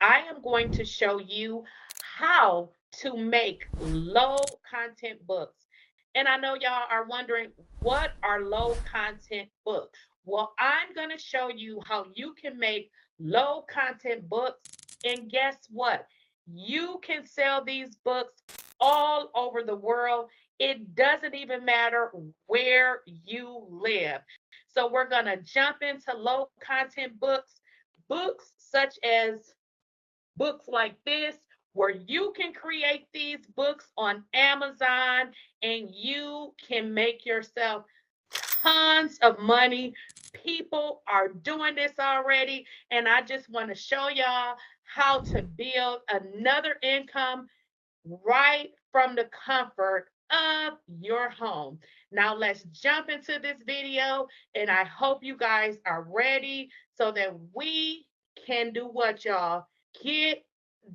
I am going to show you how to make low content books. And I know y'all are wondering, what are low content books? Well, I'm going to show you how you can make low content books. And guess what? You can sell these books all over the world. It doesn't even matter where you live. So we're going to jump into low content books, books such as books like this, where you can create these books on Amazon and you can make yourself tons of money. People are doing this already, and I just want to show y'all how to build another income right from the comfort of your home. Now let's jump into this video, and I hope you guys are ready so that we can do what, y'all? Get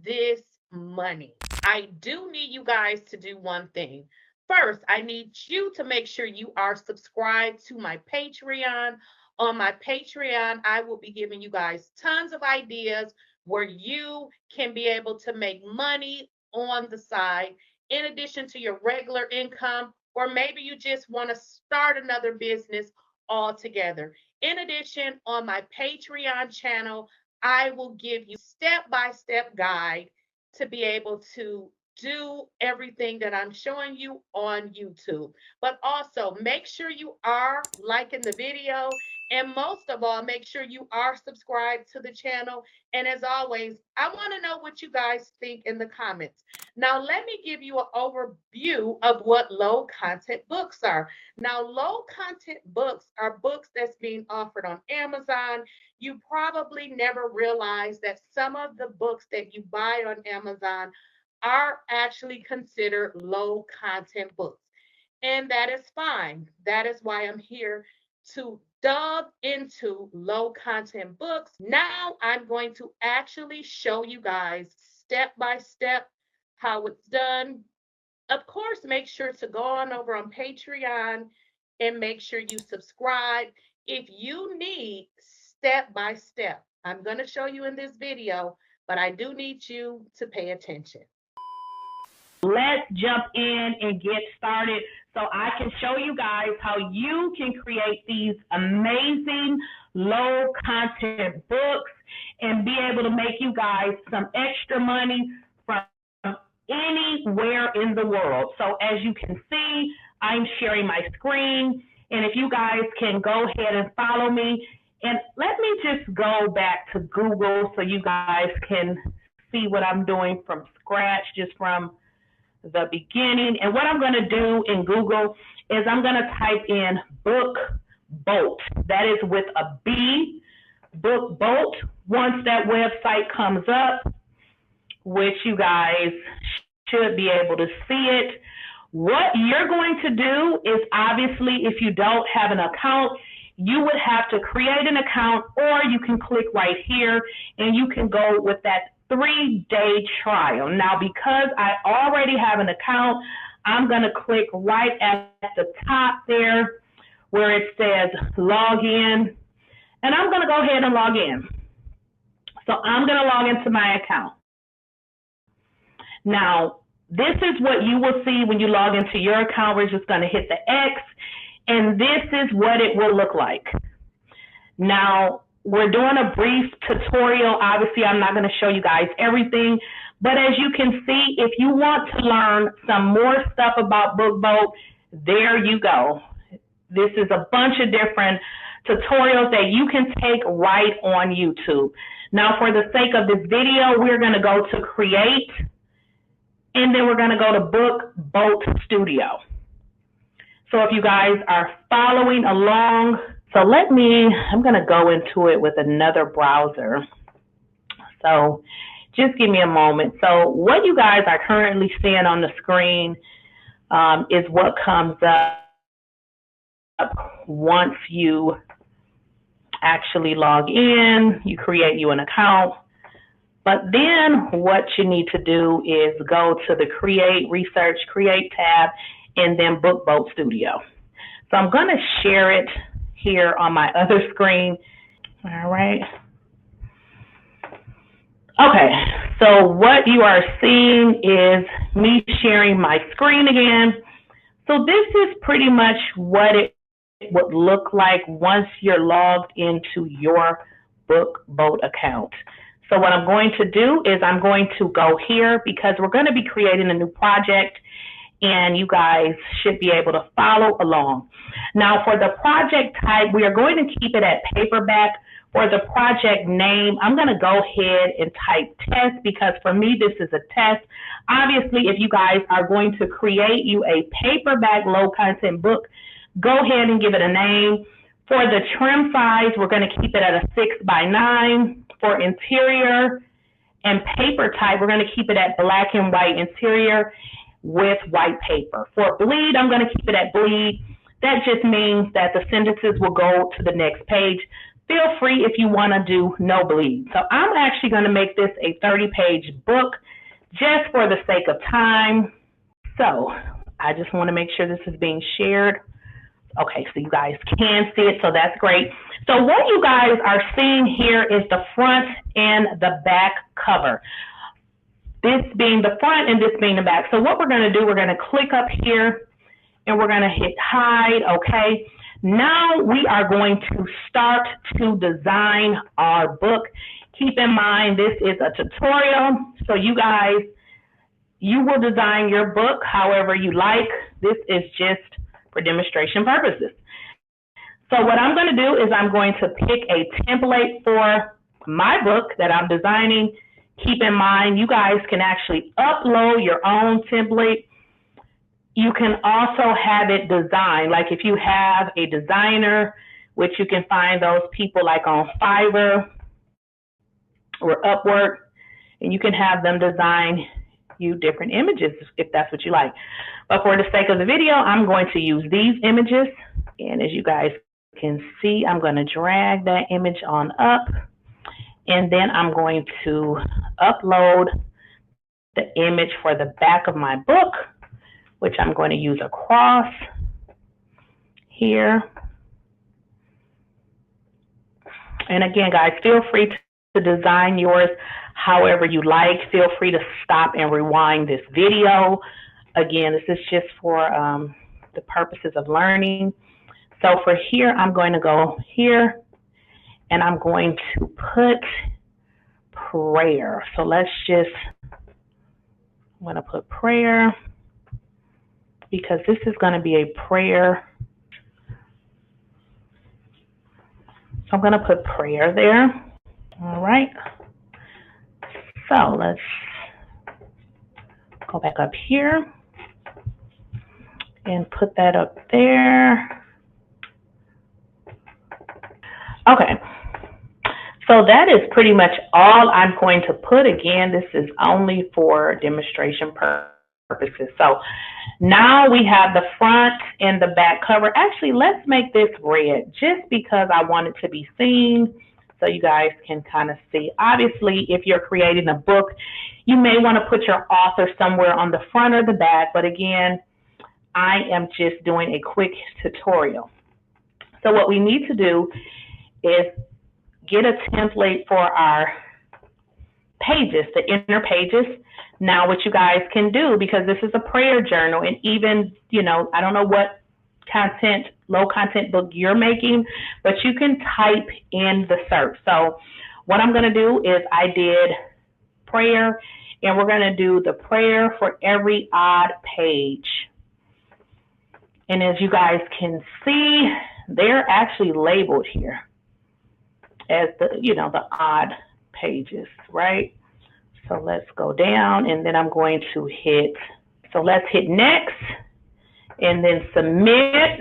this money. I do need you guys to do one thing. First, I need you to make sure you are subscribed to my Patreon. On my Patreon, I will be giving you guys tons of ideas where you can be able to make money on the side in addition to your regular income, or maybe you just want to start another business altogether. In addition, on my Patreon channel, I will give you step-by-step guide to be able to do everything that I'm showing you on YouTube. But also make sure you are liking the video, and most of all, make sure you are subscribed to the channel. And as always, I want to know what you guys think in the comments. Now, let me give you an overview of what low content books are. Now, low content books are books that's being offered on Amazon. You probably never realized that some of the books that you buy on Amazon are actually considered low content books. And that is fine. That is why I'm here to delve into low content books. Now I'm going to actually show you guys step by step how it's done. Of course, make sure to go on over on Patreon and make sure you subscribe if you need step by step. I'm going to show you in this video, but I do need you to pay attention. Let's jump in and get started so I can show you guys how you can create these amazing low content books and be able to make you guys some extra money from anywhere in the world. So as you can see, I'm sharing my screen, and if you guys can go ahead and follow me, and let me just go back to Google so you guys can see what I'm doing from scratch, just from the beginning. And what I'm going to do in Google is I'm going to type in Book Bolt. That is with a B, Book Bolt. Once that website comes up, which you guys should be able to see it, what you're going to do is, obviously, if you don't have an account, you would have to create an account, or you can click right here and you can go with that 3-day trial. Now, because I already have an account, I'm going to click right at the top there where it says log in, and I'm going to go ahead and log in. So I'm going to log into my account. Now, this is what you will see when you log into your account. We're just going to hit the X, and this is what it will look like. Now, we're doing a brief tutorial. Obviously, I'm not going to show you guys everything, but as you can see, if you want to learn some more stuff about BookBolt, there you go. This is a bunch of different tutorials that you can take right on YouTube. Now, for the sake of this video, we're going to go to Create, and then we're going to go to BookBolt Studio. So if you guys are following along, I'm going to go into it with another browser. So just give me a moment. So what you guys are currently seeing on the screen is what comes up once you actually log in, you create you an account. But then what you need to do is go to the Create, Research, Create tab, and then BookBolt Studio. So I'm going to share it here on my other screen. All right. Okay, so what you are seeing is me sharing my screen again. So this is pretty much what it would look like once you're logged into your BookBoat account. So what I'm going to do is I'm going to go here because we're going to be creating a new project and you guys should be able to follow along. Now for the project type, we are going to keep it at paperback. For the project name, I'm going to go ahead and type test because for me, this is a test. Obviously, if you guys are going to create you a paperback low content book, go ahead and give it a name. For the trim size, we're going to keep it at a 6x9. For interior and paper type, we're going to keep it at black and white interior with white paper. For bleed, I'm going to keep it at bleed. That just means that the sentences will go to the next page. Feel free if you want to do no bleed. So I'm actually going to make this a 30-page book just for the sake of time. So I just want to make sure this is being shared. Okay, so you guys can see it, so that's great. So what you guys are seeing here is the front and the back cover. This being the front and this being the back. So what we're going to do, we're going to click up here and we're going to hit hide, okay? Now we are going to start to design our book. Keep in mind, this is a tutorial, so you guys, you will design your book however you like. This is just for demonstration purposes. So what I'm going to do is I'm going to pick a template for my book that I'm designing. Keep in mind, you guys can actually upload your own template. You can also have it designed, like if you have a designer, which you can find those people like on Fiverr or Upwork, and you can have them design you different images if that's what you like. But for the sake of the video, I'm going to use these images. And as you guys can see, I'm going to drag that image on up. And then I'm going to upload the image for the back of my book, which I'm going to use a cross here. And again, guys, feel free to design yours however you like. Feel free to stop and rewind this video. Again, this is just for the purposes of learning. So for here, I'm going to go here and I'm going to put prayer. So let's just, I'm going to put prayer because this is going to be a prayer. So I'm going to put prayer there. All right. So let's go back up here and put that up there. Okay. So that is pretty much all I'm going to put. Again, this is only for demonstration purposes. So now we have the front and the back cover. Actually, let's make this red just because I want it to be seen so you guys can kind of see. Obviously, if you're creating a book, you may want to put your author somewhere on the front or the back. But again, I am just doing a quick tutorial. So what we need to do is get a template for our pages, the inner pages. Now what you guys can do, because this is a prayer journal, and even, you know, I don't know what content, low content book you're making, but you can type in the search. So what I'm going to do is I did prayer, and we're going to do the prayer for every odd page. And as you guys can see, they're actually labeled here as the, you know, the odd pages, right? So let's go down, and then I'm going to hit, so let's hit next, and then submit.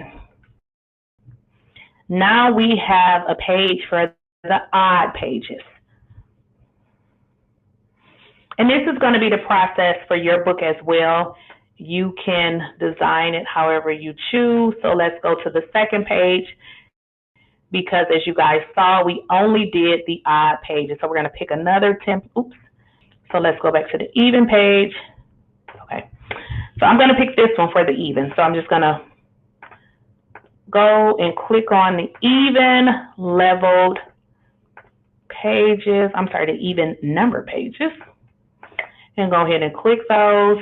Now we have a page for the odd pages. And this is going to be the process for your book as well. You can design it however you choose. So let's go to the second page, because as you guys saw, we only did the odd pages. So we're going to pick another template. Oops. So let's go back to the even page. Okay. So I'm going to pick this one for the even. So I'm just going to go and click on the even leveled pages, I'm sorry, the even number pages. And go ahead and click those.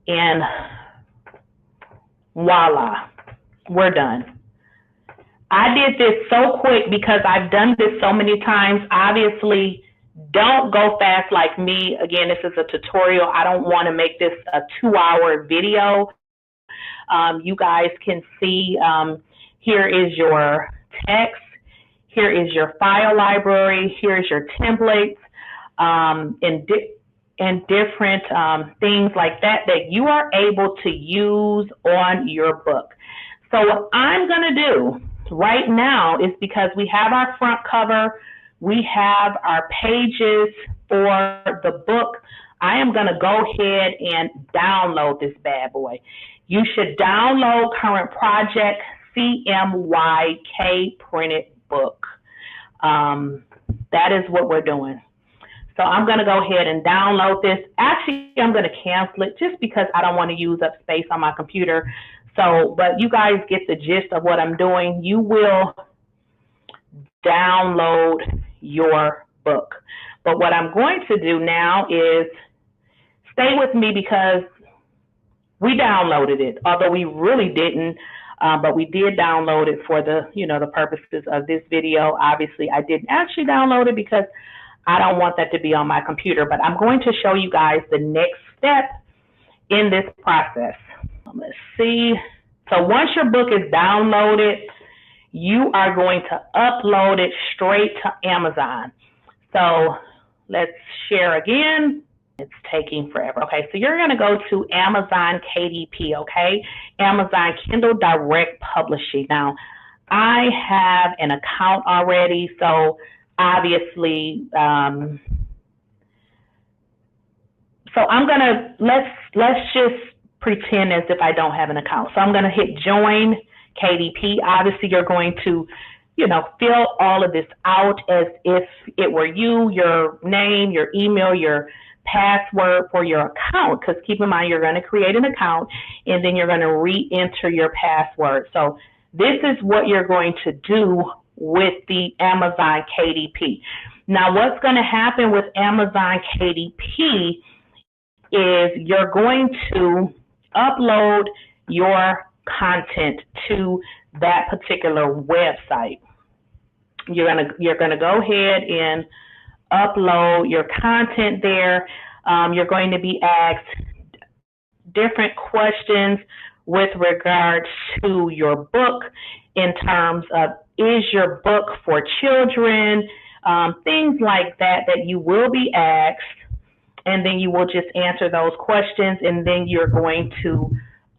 And voila, we're done. I did this so quick because I've done this so many times. Obviously, don't go fast like me. Again, this is a tutorial. I don't want to make this a 2-hour video. You guys can see here is your text. Here is your file library. Here's your templates and different things like that you are able to use on your book. So what I'm going to do right now is, because we have our front cover, we have our pages for the book, I am going to go ahead and download this bad boy. You should download Current Project CMYK printed book. That is what we're doing. So I'm going to go ahead and download this. Actually, I'm going to cancel it just because I don't want to use up space on my computer. So, but you guys get the gist of what I'm doing. You will download your book. But what I'm going to do now is stay with me, because we downloaded it, although we really didn't. But we did download it for the, the purposes of this video. Obviously, I didn't actually download it because I don't want that to be on my computer. But I'm going to show you guys the next step in this process. Let's see. So once your book is downloaded, you are going to upload it straight to Amazon. So let's share again. It's taking forever. Okay, so you're going to go to Amazon KDP, okay? Amazon Kindle Direct Publishing. Now, I have an account already, so obviously, so I'm going to, let's just pretend as if I don't have an account. So I'm going to hit Join KDP. Obviously, you're going to, fill all of this out as if it were you, your name, your email, your password for your account, because keep in mind, you're going to create an account and then you're going to re-enter your password. So this is what you're going to do with the Amazon KDP. Now, what's going to happen with Amazon KDP is you're going to upload your content to that particular website. You're gonna go ahead and upload your content there. You're going to be asked different questions with regards to your book in terms of, is your book for children? Things like that you will be asked, and then you will just answer those questions, and then you're going to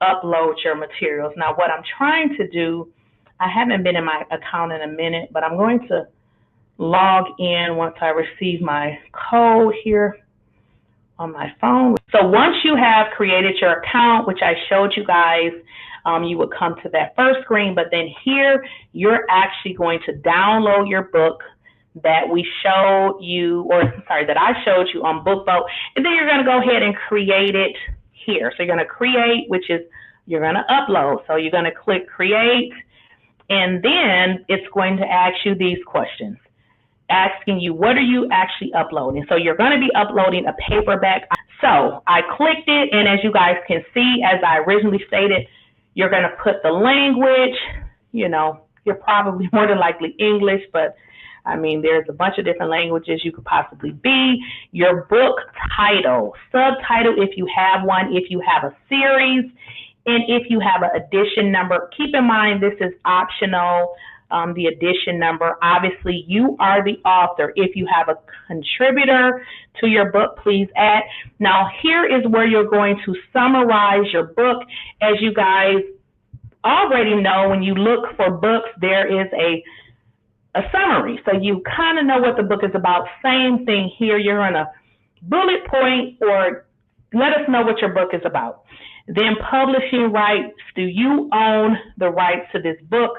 upload your materials. Now, what I'm trying to do, I haven't been in my account in a minute, but I'm going to log in once I receive my code here on my phone. So once you have created your account, which I showed you guys, you would come to that first screen, but then here you're actually going to download your book that we showed you, or sorry, that I showed you on BookBoat, and then you're going to go ahead and create it here. So you're going to create, which is you're going to upload. So you're going to click create, and then it's going to ask you these questions, asking you, what are you actually uploading? So you're going to be uploading a paperback. So I clicked it, and as you guys can see, as I originally stated, you're going to put the language, you're probably more than likely English, but I mean, there's a bunch of different languages you could possibly be. Your book title, subtitle if you have one, if you have a series, and if you have an edition number. Keep in mind, this is optional, the edition number. Obviously, you are the author. If you have a contributor to your book, please add. Now, here is where you're going to summarize your book. As you guys already know, when you look for books, there is a summary. So you kind of know what the book is about. Same thing here. You're going to bullet point or let us know what your book is about. Then publishing rights. Do you own the rights to this book?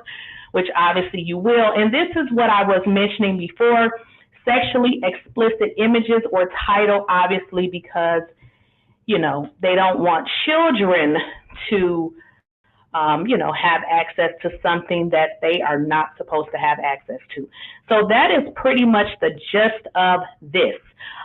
Which obviously you will. And this is what I was mentioning before, sexually explicit images or title, obviously, because, they don't want children to have access to something that they are not supposed to have access to. So that is pretty much the gist of this.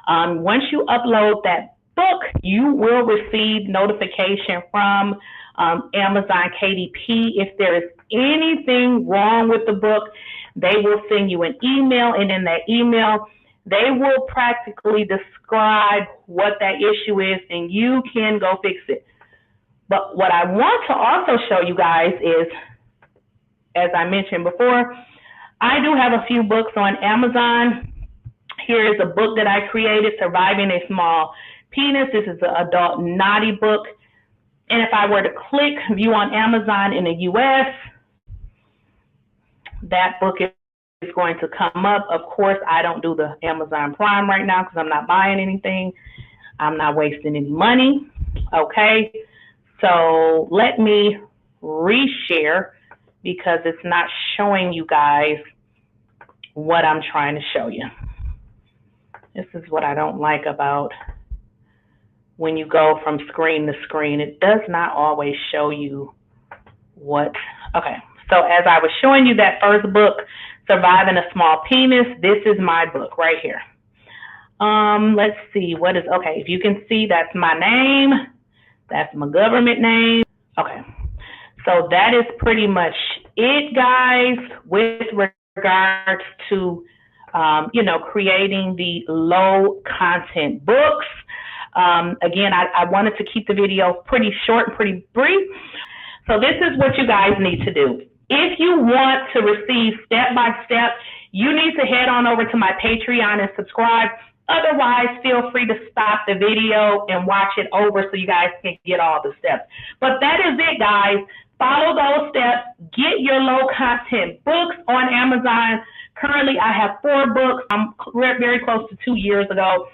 Once you upload that book, you will receive notification from Amazon KDP. If there is anything wrong with the book, they will send you an email, and in that email, they will practically describe what that issue is, and you can go fix it. But what I want to also show you guys is, as I mentioned before, I do have a few books on Amazon. Here is a book that I created, Surviving a Small Penis. This is an adult naughty book. And if I were to click view on Amazon in the US, that book is going to come up. Of course, I don't do the Amazon Prime right now because I'm not buying anything. I'm not wasting any money. Okay, so let me reshare because it's not showing you guys what I'm trying to show you. This is what I don't like about when you go from screen to screen. It does not always show you what. Okay, so as I was showing you that first book, Surviving a Small Penis, this is my book right here. Let's see, what is, okay, if you can see, that's my name, that's my government name. Okay, so that is pretty much it, guys, with regards to, creating the low content books. Again, I wanted to keep the video pretty short and pretty brief. So this is what you guys need to do. If you want to receive step-by-step, you need to head on over to my Patreon and subscribe. Otherwise, feel free to stop the video and watch it over so you guys can get all the steps. But that is it, guys. Follow those steps. Get your low-content books on Amazon. Currently, I have 4 books. I'm very close to 2 years ago,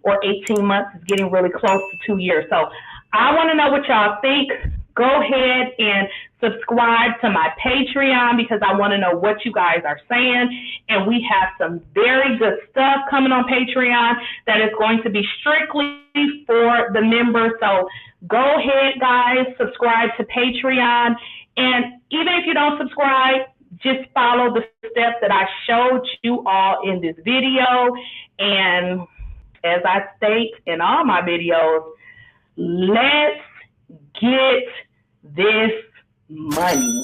or 18 months. It's getting really close to 2 years. So I want to know what y'all think. Go ahead and subscribe to my Patreon because I want to know what you guys are saying. And we have some very good stuff coming on Patreon that is going to be strictly for the members. So go ahead, guys, subscribe to Patreon. And even if you don't subscribe, just follow the steps that I showed you all in this video. And as I state in all my videos, let's get this money.